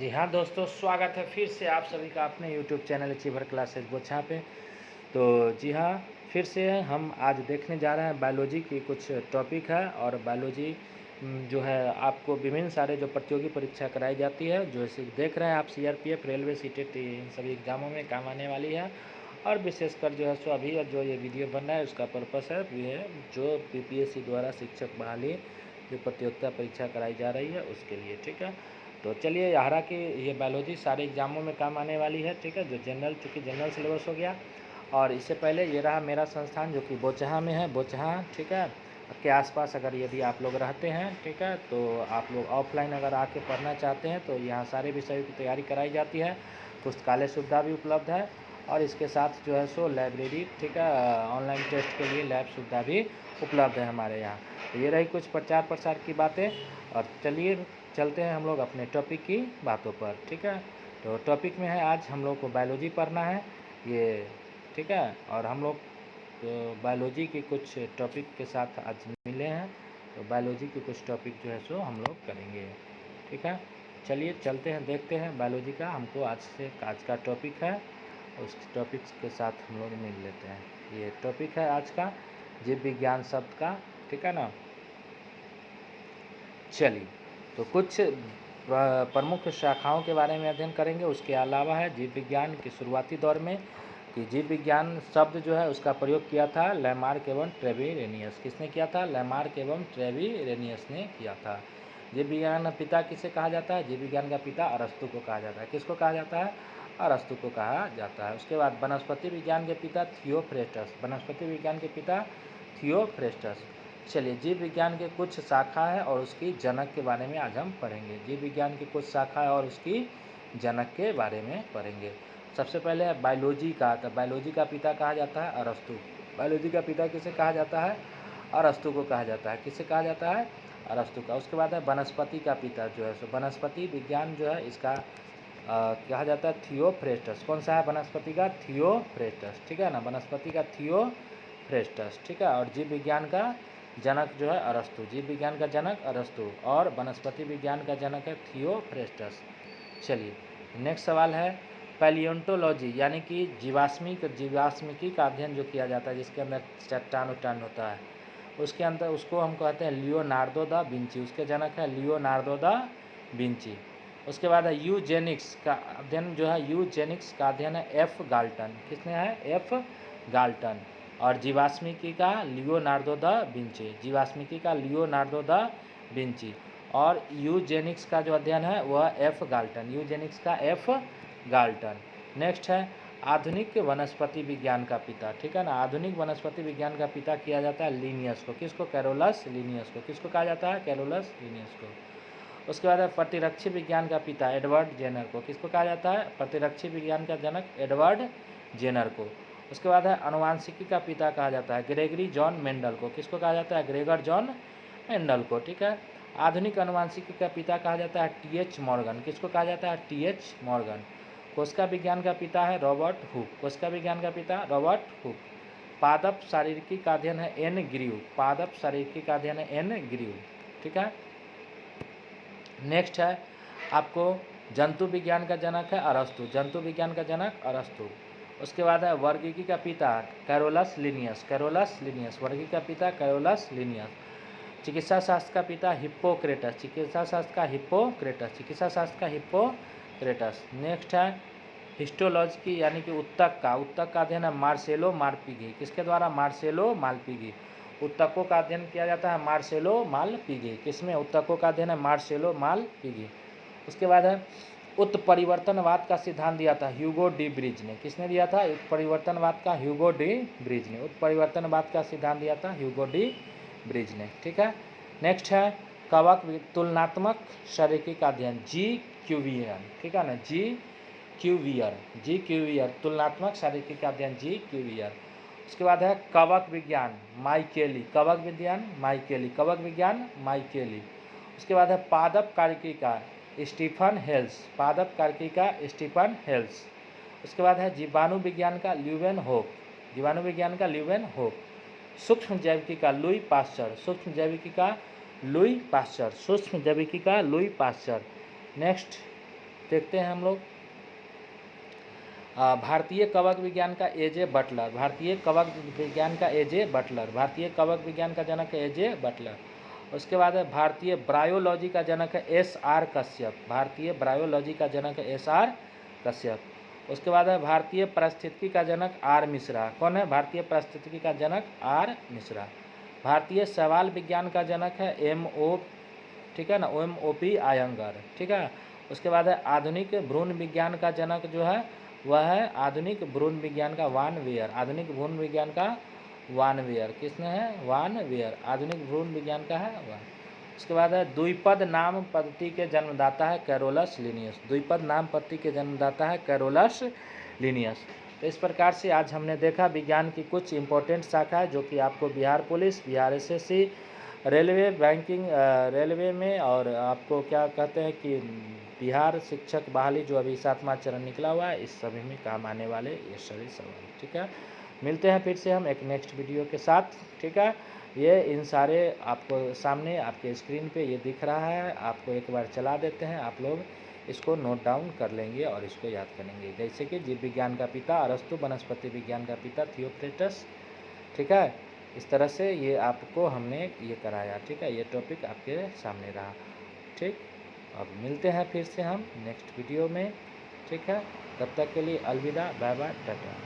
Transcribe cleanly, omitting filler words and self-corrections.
जी हाँ दोस्तों, स्वागत है फिर से आप सभी का अपने यूट्यूब चैनल अचीवर क्लासेस बोछा पे। तो जी हाँ, फिर से हम आज देखने जा रहे हैं बायोलॉजी की कुछ टॉपिक है। और बायोलॉजी जो है आपको विभिन्न सारे जो प्रतियोगी परीक्षा कराई जाती है, जो देख रहे हैं आप सीआरपीएफ, रेलवे, सीटेट, इन सभी एग्जामों में काम आने वाली है। और विशेषकर जो है सो अभी जो ये वीडियो बन रहा है उसका पर्पस है ये जो बीपीएससी द्वारा शिक्षक बहाली जो प्रतियोगिता परीक्षा कराई जा रही है उसके लिए, ठीक है। तो चलिए, हालांकि ये बायोलॉजी सारे एग्जामों में काम आने वाली है, ठीक है। जो जनरल, चूँकि जनरल सिलेबस हो गया। और इससे पहले ये रहा मेरा संस्थान जो कि बोचहा में है, बोचहा, ठीक है, के आसपास अगर यदि आप लोग रहते हैं, ठीक है, तो आप लोग ऑफलाइन अगर आके पढ़ना चाहते हैं तो यहाँ सारे विषयों की तैयारी कराई जाती है। पुस्तकालय सुविधा भी उपलब्ध है और इसके साथ जो है सो लाइब्रेरी, ठीक है, ऑनलाइन टेस्ट के लिए लैब सुविधा भी उपलब्ध है हमारे यहाँ। तो ये रही कुछ प्रचार प्रसार की बातें। और चलिए चलते हैं हम लोग अपने टॉपिक की बातों पर, ठीक है। तो टॉपिक में है आज हम लोग को बायोलॉजी पढ़ना है ये, ठीक है। और हम लोग तो बायोलॉजी के कुछ टॉपिक के साथ आज मिले हैं, तो बायोलॉजी के कुछ टॉपिक जो है सो हम लोग करेंगे, ठीक है। चलिए चलते हैं, देखते हैं बायोलॉजी का हमको आज का टॉपिक है, उस टॉपिक के साथ हम लोग मिल लेते हैं। ये टॉपिक है आज का जीव विज्ञान शब्द का, ठीक है ना। चलिए, तो कुछ प्रमुख शाखाओं के बारे में अध्ययन करेंगे। उसके अलावा है जीव विज्ञान के शुरुआती दौर में कि जीव विज्ञान शब्द जो है उसका प्रयोग किया था लैमार्क एवं ट्रेविरेनियस। किसने किया था? लैमार्क एवं ट्रेविरेनियस ने किया था। जीव विज्ञान पिता किसे कहा जाता है? जीव विज्ञान का पिता अरस्तु को कहा जाता है। किसको कहा जाता है? अरस्तु को कहा जाता है। उसके बाद वनस्पति विज्ञान के पिता थियोफ्रेस्टस। वनस्पति विज्ञान के पिता थियोफ्रेस्टस। चलिए, जीव विज्ञान के कुछ शाखा है और उसकी जनक के बारे में आज हम पढ़ेंगे। जीव विज्ञान की कुछ शाखा है और उसकी जनक के बारे में पढ़ेंगे। सबसे पहले है बायोलॉजी का। तो बायोलॉजी का पिता कहा जाता है अरस्तु। बायोलॉजी का पिता किसे कहा जाता है? अरस्तु को कहा जाता है। किसे कहा जाता है? अरस्तु का। उसके बाद है वनस्पति का पिता जो है सो वनस्पति विज्ञान जो है इसका कहा जाता है थियोफ्रेस्टस। कौन सा है वनस्पति का? थियोफ्रेस्टस, ठीक है ना। वनस्पति का थियोफ्रेस्टस, ठीक है। और जीव विज्ञान का जनक जो है अरस्तु। जीव विज्ञान का जनक अरस्तु और वनस्पति विज्ञान का जनक है थियोफ्रेस्टस। चलिए, नेक्स्ट सवाल है पैलियोंटोलॉजी, यानी कि जीवाश्मिकी का अध्ययन जो किया जाता है, जिसके अंदर चट्टान उट्टान होता है, उसके अंदर उसको हम कहते हैं लियोनार्डो दा विंची। उसके जनक है लियोनार्डो दा विंची। उसके बाद है यूजेनिक्स का अध्ययन जो है, यूजेनिक्स का अध्ययन है एफ गाल्टन। किसने है? F Galton. और जीवाश्मिकी का लियोनार्डो दा विंची। जीवाश्मिकी का लियोनार्डो दा विंची। और यूजेनिक्स का जो अध्ययन है वह एफ गाल्टन। यूजेनिक्स का एफ गाल्टन। नेक्स्ट है आधुनिक वनस्पति विज्ञान का पिता, ठीक है ना। आधुनिक वनस्पति विज्ञान का पिता किया जाता है लिनियस को। किसको? कैरोलस लिनियस को। किसको कहा जाता है? कैरोलस लिनियस को। उसके बाद है प्रतिरक्षी विज्ञान का पिता एडवर्ड जेनर को। किसको कहा जाता है? प्रतिरक्षी विज्ञान का जनक एडवर्ड जेनर को। उसके बाद है अनुवांशिकी का पिता कहा जाता है ग्रेगरी जॉन मेंडल को। किसको कहा जाता है? ग्रेगर जॉन मेंडल को, ठीक है। आधुनिक अनुवांशिकी का पिता कहा जाता है टीएच मॉर्गन। किसको कहा जाता है? T H Morgan. कोशिका विज्ञान का पिता है रॉबर्ट हुक। कोशिका विज्ञान का पिता रॉबर्ट हुक। पादप शारीरिकी का अध्ययन है एन ग्रीव। पादप शारीरिकी का अध्ययन है एन ग्रीव, ठीक है। नेक्स्ट है आपको जंतु विज्ञान का जनक है अरस्तु। जंतु विज्ञान का जनक अरस्तु। उसके बाद है वर्गीकी का पिता कैरोलस लिनियस। Carolus Linnaeus. वर्गीकी का पिता कैरोलस लिनियस। चिकित्सा शास्त्र का पिता हिप्पोक्रेटस। चिकित्सा शास्त्र का हिप्पोक्रेटस। चिकित्सा शास्त्र का हिप्पोक्रेटस। नेक्स्ट है हिस्टोलॉजी की, यानी कि उत्तक का। उत्तक का अध्ययन है मार्सेलो मालपिगी। किसके द्वारा? मार्सेलो मालपिगी। उत्तकों का अध्ययन किया जाता है मार्सेलो मालपिगी। किसमें? उत्तकों का अध्ययन है मार्सेलो मालपिगी। उसके बाद है उत्परिवर्तनवाद का सिद्धांत दिया था ह्यूगो डी ब्रिज ने। किसने दिया था? उत्परिवर्तनवाद का ह्यूगो डी ब्रिज ने। उत्परिवर्तनवाद का सिद्धांत दिया था ह्यूगो डी ब्रिज ने, ठीक है। नेक्स्ट है कवक तुलनात्मक शारीरिकी का अध्ययन जी क्यूवियर, ठीक है ना। जी क्यूवियर तुलनात्मक शारीरिकी का अध्ययन जी क्यूवियर। उसके बाद है कवक विज्ञान माइकेली। कवक विज्ञान माइकेली। कवक विज्ञान माइकेली। उसके बाद है पादप कार्यकी का स्टीफन हेल्स। पादप कार्यकी का स्टीफन हेल्स। उसके बाद है जीवाणु विज्ञान का ल्यूवेन होप। जीवाणु विज्ञान का ल्यूवेन होप। सूक्ष्म जैविकी का लुई पास्चर। सूक्ष्म जैविकी का लुई पास्चर। सूक्ष्म जैविकी का लुई पास्चर। नेक्स्ट देखते हैं हम लोग। भारतीय कवक विज्ञान का ए.जे. बटलर, भारतीय कवक विज्ञान का ए.जे. बटलर, भारतीय कवक विज्ञान का जनक है ए.जे. बटलर। उसके बाद है भारतीय ब्रायोलॉजी का जनक है एस.आर. कश्यप, भारतीय ब्रायोलॉजी का जनक है एस.आर. कश्यप। उसके बाद है भारतीय पारिस्थितिकी का जनक आर. मिश्रा। कौन है भारतीय पारिस्थितिकी का जनक? आर. मिश्रा। भारतीय शैवाल विज्ञान का जनक है M.O. ठीक है ना, M.O.P. आयंगर। ठीक है। उसके बाद है आधुनिक भ्रूण विज्ञान का जनक जो है वह है आधुनिक भ्रूण विज्ञान का वान वेयर, आधुनिक भ्रूण विज्ञान का वान वेयर। किसने है? वान वेयर, आधुनिक भ्रूण विज्ञान का है वान। उसके बाद है द्विपद नाम पद्धति के जन्मदाता है कैरोलस लिनियस, द्विपद नाम पद्धति के जन्मदाता है कैरोलस लिनियस। तो इस प्रकार से आज हमने देखा विज्ञान की कुछ इंपॉर्टेंट शाखाएं जो कि आपको Bihar police, Bihar SSC, railway, banking, railway में, और आपको क्या कहते हैं कि बिहार शिक्षक बहाली जो अभी 7वां चरण निकला हुआ है, इस सभी में काम आने वाले ये सभी सवाल। ठीक है, मिलते हैं फिर से हम एक नेक्स्ट वीडियो के साथ। ठीक है, ये इन सारे आपको सामने आपके स्क्रीन पे ये दिख रहा है, आपको एक बार चला देते हैं, आप लोग इसको नोट डाउन कर लेंगे और इसको याद करेंगे। जैसे कि जीव विज्ञान का पिता अरस्तु, वनस्पति विज्ञान का पिता थियोक्रेटस। ठीक है, इस तरह से ये आपको हमने ये कराया। ठीक है, ये टॉपिक आपके सामने रहा। ठीक, अब मिलते हैं फिर से हम नेक्स्ट वीडियो में। ठीक है, तब तक के लिए अलविदा, बाय बाय, टाटा।